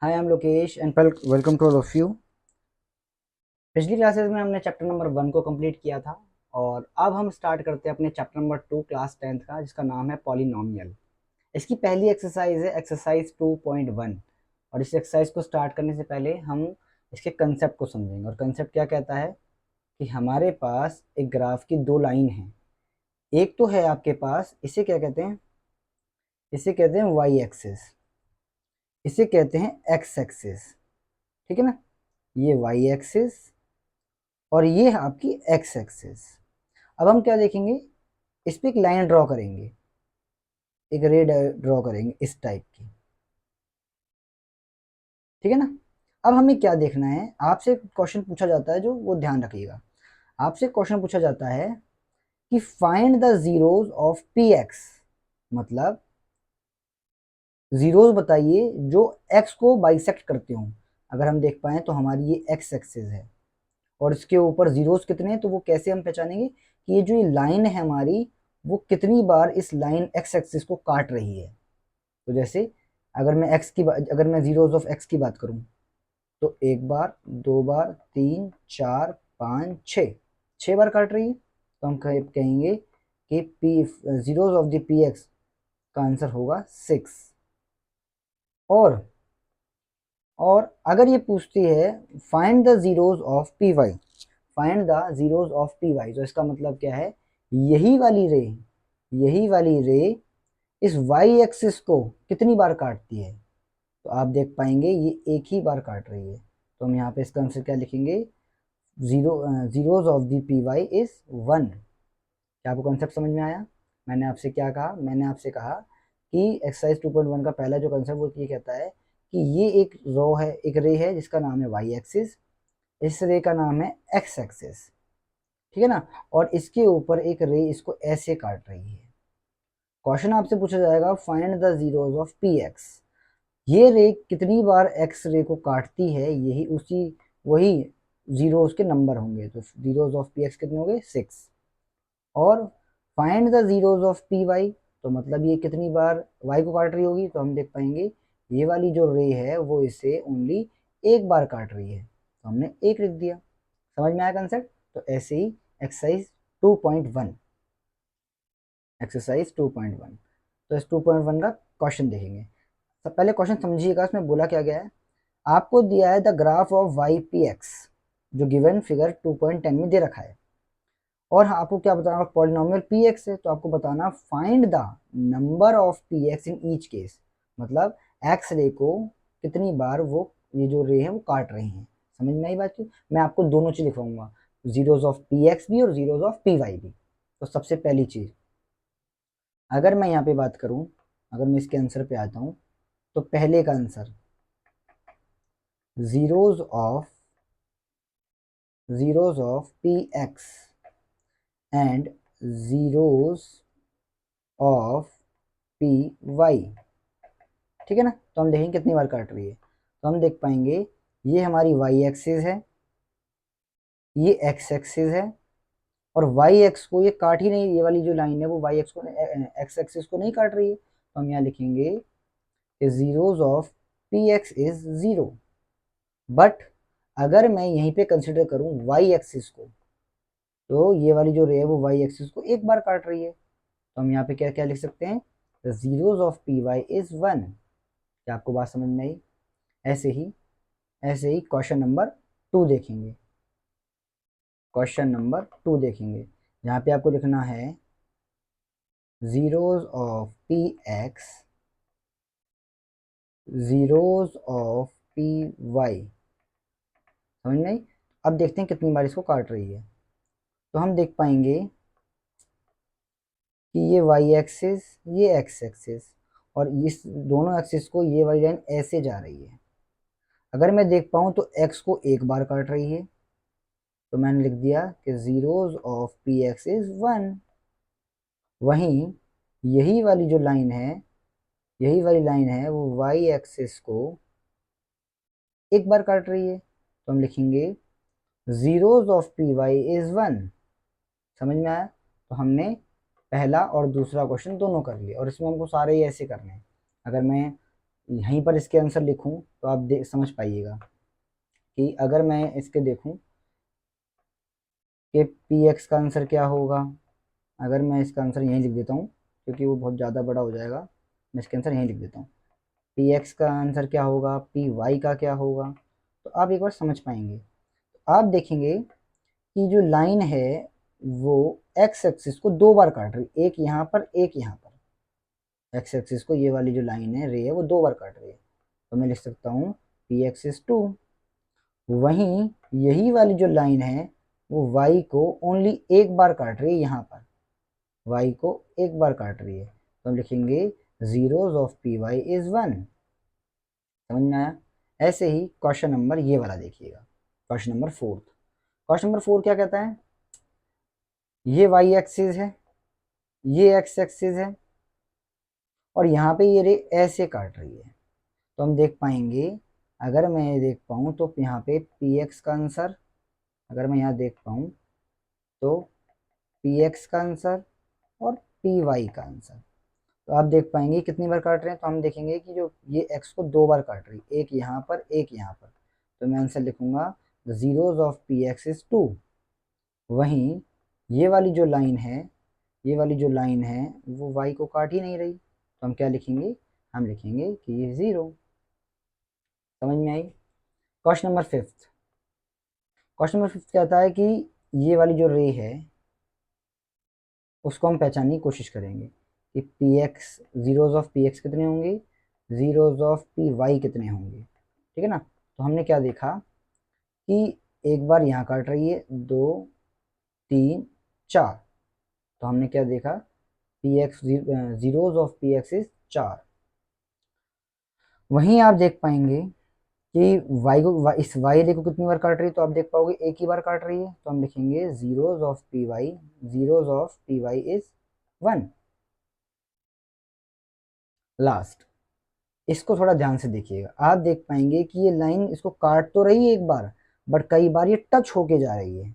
Hi, I am Lokesh and welcome to all of you. पिछली classes में हमने chapter number 1 को कंप्लीट किया था और अब हम स्टार्ट करते हैं अपने चैप्टर नंबर 2 क्लास 10th का, जिसका नाम है पॉलिनोमियल। इसकी पहली एक्सरसाइज है एक्सरसाइज 2.1 और इस एक्सरसाइज को स्टार्ट करने से पहले हम इसके कंसेप्ट को समझेंगे। और कंसेप्ट क्या कहता है कि हमारे पास एक ग्राफ की दो लाइन है। एक तो है आपके पास, इसे क्या कहते हैं, इसे कहते हैं वाई एक्सिस, इसे कहते हैं एक्स एक्सिस। ठीक है ना, ये वाई एक्सिस और ये है आपकी एक्स एक्सिस। अब हम क्या देखेंगे, इस पे एक लाइन ड्रॉ करेंगे, एक रे ड्रॉ करेंगे इस टाइप की। ठीक है ना। अब हमें क्या देखना है, आपसे क्वेश्चन पूछा जाता है, जो वो ध्यान रखिएगा। आपसे क्वेश्चन पूछा जाता है कि find the zeros of P x, मतलब जीरोज बताइए जो एक्स को बाइसेक्ट करते हो। अगर हम देख पाए तो हमारी ये एक्स एक्सिस है और इसके ऊपर जीरोस कितने हैं, तो वो कैसे हम पहचानेंगे कि ये जो ये लाइन है हमारी, वो कितनी बार इस लाइन एक्स एक्सिस को काट रही है। तो जैसे अगर मैं जीरोस ऑफ एक्स की बात करूं, तो एक बार, दो बार, तीन, चार, पाँच, छः, छः बार काट रही है। तो हम कहेंगे कि P zeros of the P X का आंसर होगा 6। और और अगर ये पूछती है find the zeros of P Y, find the zeros of P Y, तो इसका मतलब क्या है, यही वाली रे, यही वाली रे इस वाई एक्सिस को कितनी बार काटती है। तो आप देख पाएंगे ये एक ही बार काट रही है। तो हम यहाँ पे इसका आंसर क्या लिखेंगे, zeros of the P Y is 1। क्या आपको कॉन्सेप्ट समझ में आया? मैंने आपसे क्या कहा, मैंने आपसे कहा कि एक्सरसाइज 2.1 का पहला जो कंसेप्ट वो ये कहता है कि ये एक रो है, एक रे है जिसका नाम है वाई एक्सिस, इस रे का नाम है एक्स एक्सिस। ठीक है ना। और इसके ऊपर एक रे इसको ऐसे काट रही है। क्वेश्चन आपसे पूछा जाएगा find the zeros of P x, ये रे कितनी बार एक्स रे को काटती है, यही उसी वही जीरोस के नंबर होंगे। तो जीरोस ऑफ पी एक्स कितने होंगे, 6। और find the zeros of P Y, तो मतलब ये कितनी बार वाई को काट रही होगी। तो हम देख पाएंगे ये वाली जो रे है वो इसे ओनली एक बार काट रही है, तो हमने एक लिख दिया। समझ में आया कंसेप्ट? तो ऐसे ही एक्सरसाइज 2.1, एक्सरसाइज 2.1। तो इस 2.1 का क्वेश्चन देखेंगे। सब पहले क्वेश्चन समझिएगा, इसमें बोला क्या गया है। आपको दिया है the graph of Y P X, जो गिवन फिगर 2.10 में दे रखा है। और आपको क्या बताना, पॉलिनोमियल पी एक्स है, तो आपको बताना find the number of P x in each case, मतलब एक्स रे को कितनी बार वो ये जो रे है वो काट रही हैं। समझ में आई बात की? मैं आपको दोनों चीज लिखवाऊंगा, जीरोस ऑफ पी एक्स भी और जीरोस ऑफ पी वाई भी। तो सबसे पहली चीज, अगर मैं यहाँ पे बात करूँ, अगर मैं इसके आंसर पे आता हूँ, तो पहले का answer zeros of P X and zeros of P Y. ठीक है ना। तो हम देखेंगे कितनी बार काट रही है। तो हम देख पाएंगे ये हमारी वाई एक्सिस है, ये एक्स एक्सिस है, और वाई एक्स को ये काट ही नहीं, ये वाली जो लाइन है वो वाई एक्स को, एक्स एक्सिस को नहीं काट रही है। तो हम यहाँ लिखेंगे कि zeros of P X is 0। But अगर मैं यहीं पे कंसिडर करूं वाई एक्सिस को, तो ये वाली जो रे है वो वाई एक्सिस को एक बार काट रही है। तो हम यहाँ पे क्या क्या लिख सकते हैं, the zeros of P Y is 1। क्या आपको बात समझ में आई? ऐसे ही क्वेश्चन नंबर 2 देखेंगे। क्वेश्चन नंबर 2 देखेंगे, जहाँ पे आपको लिखना है zeros of P X, zeros of P Y. समझ में आई? अब देखते हैं कितनी बार इसको काट रही है। तो हम देख पाएंगे कि ये वाई एक्सिस, ये एक्स एक्सिस, और इस दोनों एक्सिस को ये वाली लाइन ऐसे जा रही है। अगर मैं देख पाऊँ तो एक्स को एक बार काट रही है, तो मैंने लिख दिया कि zeros of P X is 1। वहीं यही वाली जो लाइन है, यही वाली लाइन है वो वाई एक्सिस को एक बार काट रही है। तो हम लिखेंगे zeros of P Y is 1। समझ में आया? तो हमने पहला और दूसरा क्वेश्चन दोनों कर लिए, और इसमें हमको सारे ही ऐसे करने हैं। अगर मैं यहीं पर इसके आंसर लिखूं तो आप देख समझ पाइएगा कि अगर मैं इसके देखूं कि पी एक्स का आंसर क्या होगा, अगर मैं इसका आंसर यहीं लिख देता हूँ क्योंकि वो बहुत ज़्यादा बड़ा हो जाएगा, मैं इसका आंसर यहीं लिख देता हूँ। पी एक्स का आंसर क्या होगा, पी वाई का क्या होगा, तो आप एक बार समझ पाएंगे। आप देखेंगे कि जो लाइन है वो एक्स एक्सिस को दो बार काट रही है, एक यहाँ पर एक यहाँ पर। एक्स एक्सिस को ये वाली जो लाइन है रे है वो दो बार काट रही है, तो मैं लिख सकता हूँ पी एक्सिस टू। वहीं यही वाली जो लाइन है वो वाई को ओनली एक बार काट रही है, यहाँ पर वाई को एक बार काट रही है, तो हम लिखेंगे zeros of P Y is one. समझ में आया? ऐसे ही क्वेश्चन नंबर ये वाला देखिएगा, question number fourth. Question number four क्या कहता है, ये वाई एक्सिस है, ये एक्स एक्सिस है, और यहाँ पे ये रे ऐसे काट रही है। तो हम देख पाएंगे, अगर मैं ये देख पाऊँ तो यहाँ पे पी एक्स का आंसर, अगर मैं यहाँ देख पाऊँ तो पी एक्स का आंसर और पी वाई का आंसर, तो आप देख पाएंगे कितनी बार काट रहे हैं। तो हम देखेंगे कि जो ये एक्स को दो बार काट रही है, एक यहाँ पर एक यहाँ पर, तो मैं आंसर लिखूंगा the zeros of P X is two. वहीं ये वाली जो लाइन है, ये वाली जो लाइन है वो वाई को काट ही नहीं रही, तो हम क्या लिखेंगे, हम लिखेंगे कि ये जीरो। समझ में आई? Question number fifth. Question number fifth कहता है कि ये वाली जो रे है उसको हम पहचानने की कोशिश करेंगे कि P x, zeros of P x कितने होंगे, जीरोज ऑफ पी वाई कितने होंगे। ठीक है ना? तो हमने क्या देखा कि एक बार यहाँ काट रही है, दो, तीन, चार, तो हमने क्या देखा, P x, zeros of P X is चार। वहीं आप देख पाएंगे कि इस वाई रे को कितनी बार काट रही है, तो आप देख पाओगे एक ही बार काट रही है, तो हम लिखेंगे zeros of P Y, zeros of P Y is one. Last, इसको थोड़ा ध्यान से देखिएगा, आप देख पाएंगे कि ये लाइन इसको काट तो रही है एक बार, बट कई बार ये टच होके जा रही है,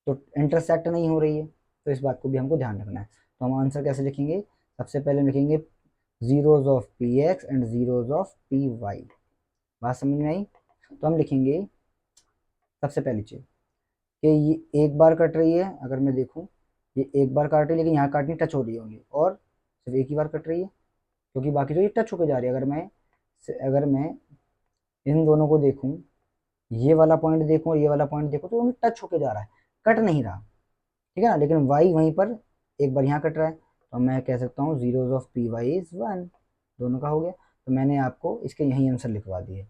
तो इंटरसेक्ट नहीं हो रही है, तो इस बात को भी हमको ध्यान रखना है। तो हम आंसर कैसे लिखेंगे, सबसे पहले हम लिखेंगे zeros of P X and zeros of P Y. बात समझ में आई? तो हम लिखेंगे सबसे पहली चीज कि ये एक बार कट रही है, अगर मैं देखूं ये एक बार काट रही है, लेकिन यहाँ काटनी टच हो रही होंगी, और सिर्फ एक ही बार कट रही है क्योंकि बाकी तो ये टच होके जा रही है। अगर मैं इन दोनों को देखूं, ये वाला पॉइंट देखूं और ये वाला पॉइंट देखूं, तो टच होके जा रहा है, कट नहीं रहा। ठीक है ना? लेकिन वाई वहीं पर एक बार यहाँ कट रहा है, तो मैं कह सकता हूँ zeros of P Y is one. दोनों का हो गया, तो मैंने आपको इसके यही आंसर लिखवा दिए।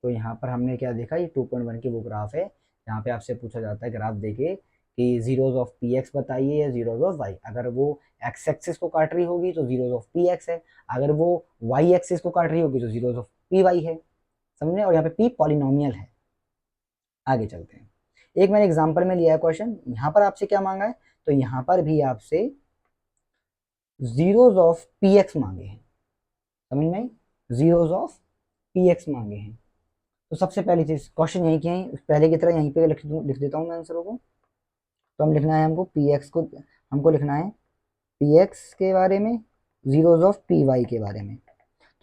तो यहाँ पर हमने क्या देखा, ये 2.1 की वो ग्राफ है जहाँ पे आपसे पूछा जाता है ग्राफ देके कि जीरोज ऑफ पी एक्स बताइए या जीरोज ऑफ वाई। अगर वो एक्स एक्सिस को काट रही होगी तो जीरोज ऑफ पी एक्स है, अगर वो वाई एक्सिस को काट रही होगी तो जीरोज ऑफ पी वाई है। समझे? और यहाँ पे पी पॉलिनोमियल है। आगे चलते हैं, एक मैंने एग्जांपल में लिया है क्वेश्चन, यहाँ पर आपसे क्या मांगा है, तो यहाँ पर भी आपसे जीरोज ऑफ पी एक्स मांगे हैं। समझ में आई? जीरोज ऑफ पी एक्स मांगे हैं। तो सबसे पहली चीज, क्वेश्चन यहीं की है, पहले की तरह यहीं पे लिख देता हूँ मैं आंसरों को। तो हम लिखना है हमको पी एक्स को, हमको लिखना है पी एक्स के बारे में, जीरोज ऑफ पी वाई के बारे में।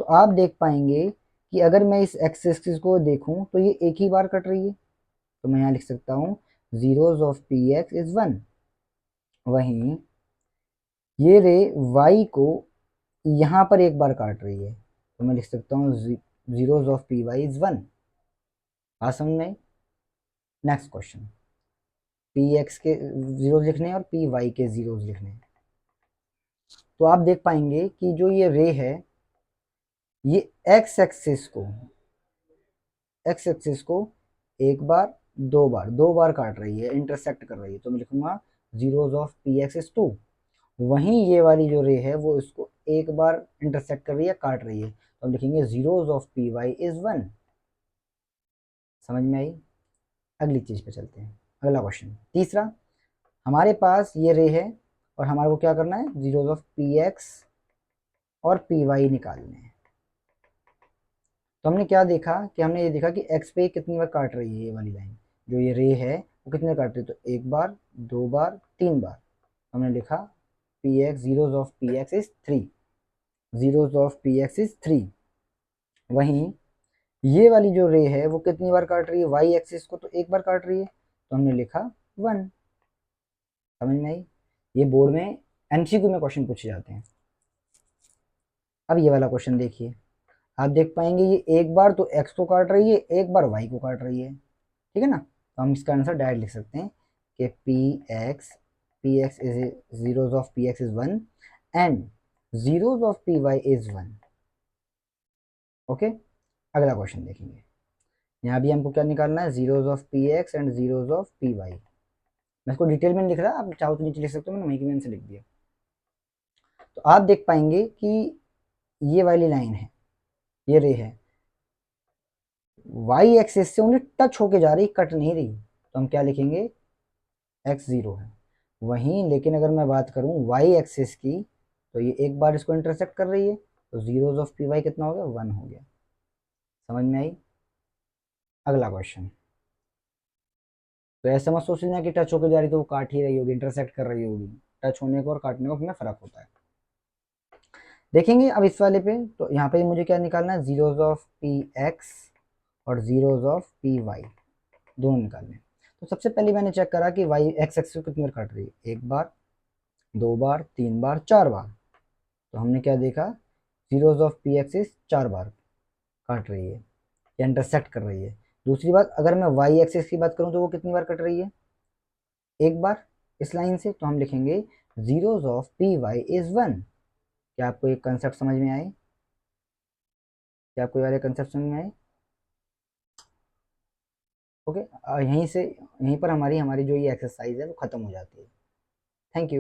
तो आप देख पाएंगे कि अगर मैं इस एक्स एक्सिस को देखूं तो ये एक ही बार कट रही है, तो मैं यहाँ लिख सकता हूँ zeros of P X is one. वहीं ये रे वाई को यहाँ पर एक बार काट रही है, तो मैं लिख सकता हूँ zeros of P Y is one. बात समझ में? नेक्स्ट क्वेश्चन, पी एक्स के जीरोज लिखने हैं और पी वाई के जीरोज लिखने हैं। तो आप देख पाएंगे कि जो ये रे है ये एक्स एक्सिस को एक बार, दो बार काट रही है, इंटरसेक्ट कर रही है, तो मैं लिखूंगा zeros of P X is two. वहीं ये वाली जो रे है वो इसको एक बार इंटरसेक्ट कर रही है, काट रही है, तो हम लिखेंगे zeros of P Y is one. समझ में आई? अगली चीज पे चलते हैं, अगला क्वेश्चन तीसरा। हमारे पास ये रे है और हमारे को क्या करना है, जीरोज ऑफ पी एक्स और पी वाई निकालने हैं। तो हमने क्या देखा कि हमने ये देखा कि एक्स पे कितनी बार काट रही है ये वाली लाइन, जो ये रे है वो कितने बार काट रही है, तो एक बार, दो बार, तीन बार। हमने लिखा P x, zeros of P X is three, zeros of P X is three. वहीं ये वाली जो रे है वो कितनी बार काट रही है वाई एक्सिस को, तो एक बार काट रही है, तो हमने लिखा 1। समझ में आई? ये बोर्ड में एमसीक्यू में क्वेश्चन पूछे जाते हैं। अब ये वाला क्वेश्चन देखिए, आप देख पाएंगे ये एक बार तो एक्स को काट रही है, एक बार वाई को काट रही है, ठीक है ना। तो हम इसका आंसर डायरेक्ट लिख सकते हैं कि P X is zeros of P X is 1 and zeros of P Y is 1। Okay, अगला क्वेश्चन देखेंगे। यहाँ भी हमको क्या निकालना है, zeros of P X and zeros of P Y. मैं इसको डिटेल में नहीं लिख रहा, आप चाहो तो नीचे लिख सकते हो, मैंने वहीं की मैंने से लिख दिया। तो आप देख पाएंगे कि ये वाली लाइन है, ये रे है, वाई एक्सिस से उन्हें टच होके जा रही, कट नहीं रही, तो हम क्या लिखेंगे, एक्स जीरो है। वहीं लेकिन अगर मैं बात करूं वाई एक्सिस की, तो ये एक बार इसको इंटरसेक्ट कर रही है, तो जीरोज ऑफ पी वाई कितना हो गया, 1 हो गया। समझ में आई? अगला क्वेश्चन। तो ऐसा मत सोचना कि टच होकर जा रही तो वो काट ही रही होगी, इंटरसेक्ट कर रही होगी। टच होने को और काटने को में फर्क होता है। देखेंगे अब इस वाले पे, तो यहाँ पे मुझे क्या निकालना है, जीरोज ऑफ पी एक्स और जीरोज ऑफ पी वाई दोनों निकालने हैं। तो सबसे पहले मैंने चेक करा कि वाई एक्स एक्सिस कितनी बार काट रही है, एक बार, दो बार, तीन बार, चार बार। तो हमने क्या देखा, जीरोज ऑफ पी एक्सिस 4 बार काट रही है या इंटरसेक्ट कर रही है। दूसरी बात, अगर मैं वाई एक्सिस की बात करूं तो वो कितनी बार कट रही है, एक बार इस लाइन से, तो हम लिखेंगे zeros of P Y is 1। क्या आपको एक कंसेप्ट समझ में आए? क्या आपको वाले कंसेप्ट समझ में आए? ओके, यहीं से यहीं पर हमारी हमारी जो ये एक्सरसाइज है वो खत्म हो जाती है। Thank you.